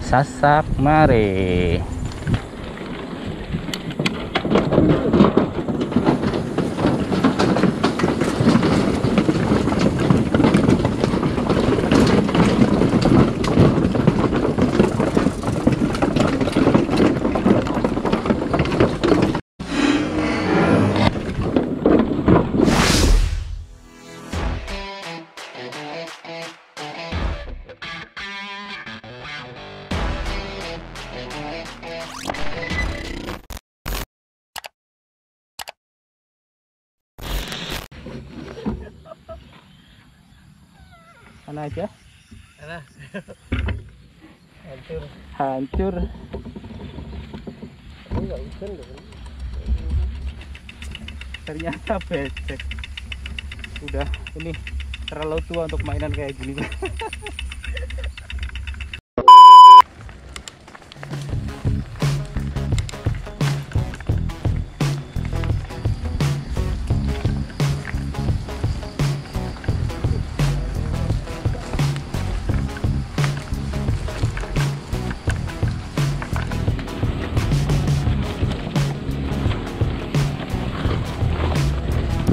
Sasak Mare. Mana aja? Hancur. Enggak hujan dong. Ternyata becek. Udah ini terlalu tua untuk mainan kayak gini.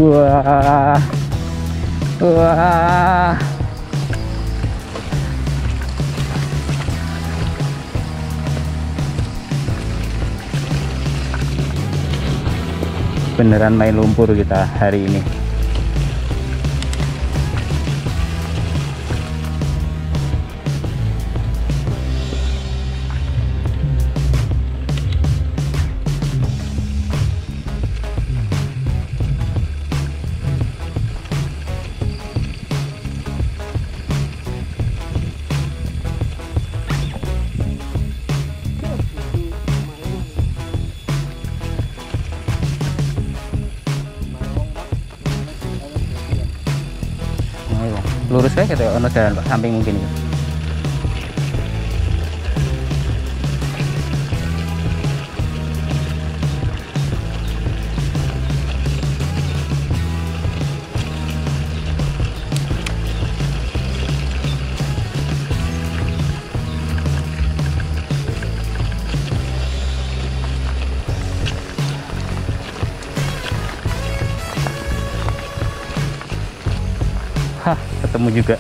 Wah, wah, beneran main lumpur kita hari ini. Lurus kayak gitu ya, ono jalan Pak, samping mungkin ya. Hah, ketemu juga.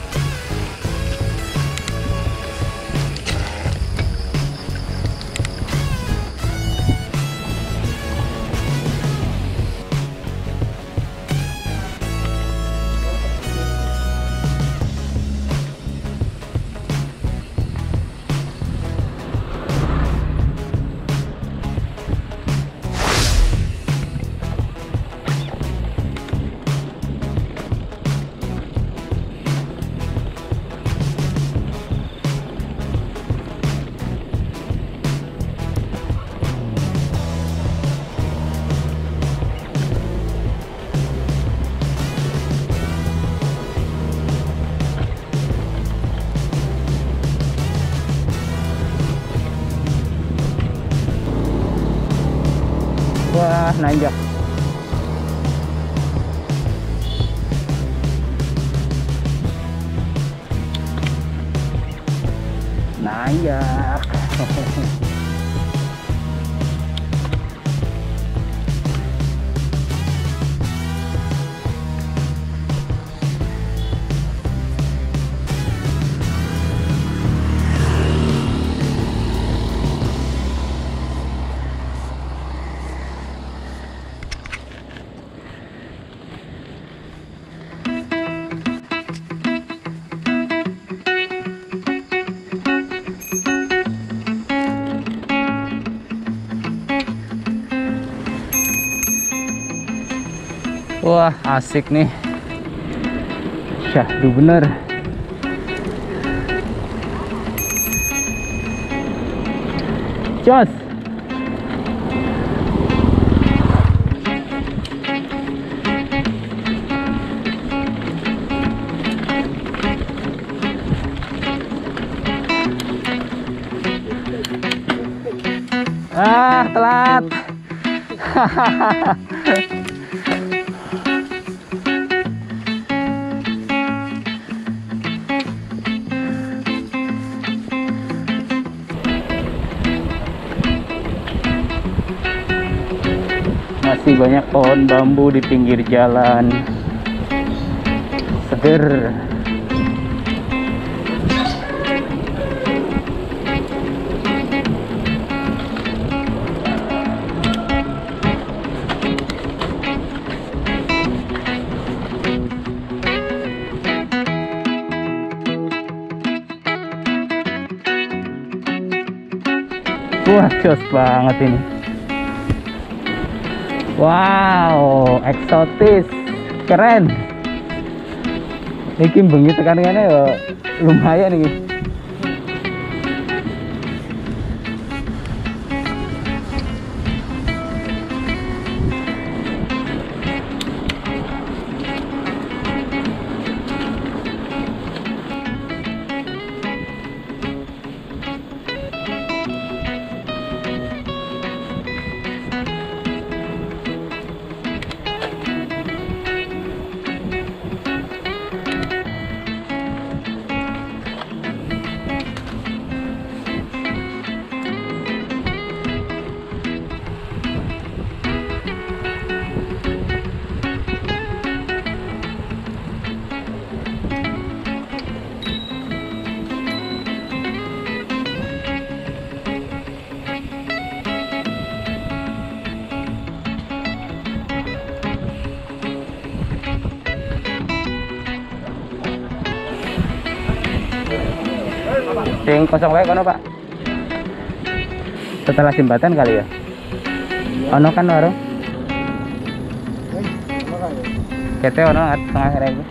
Wah, nanjak. Nanjak. Wah, asik nih. Syahdu bener. Jos. Ah, telat. Masih banyak pohon bambu di pinggir jalan. Seger. Wah, jos banget ini. Wow, eksotis, keren. Iki bengi tekan-tekannya ya lumayan nih. Sing kosong kayak kono, Pak. Setelah jembatan kali ya. Ono kan warung. Kete ono tengah regu.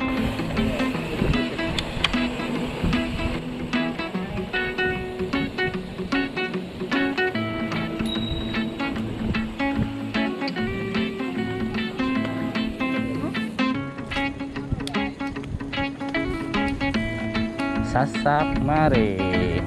Sasak Mare.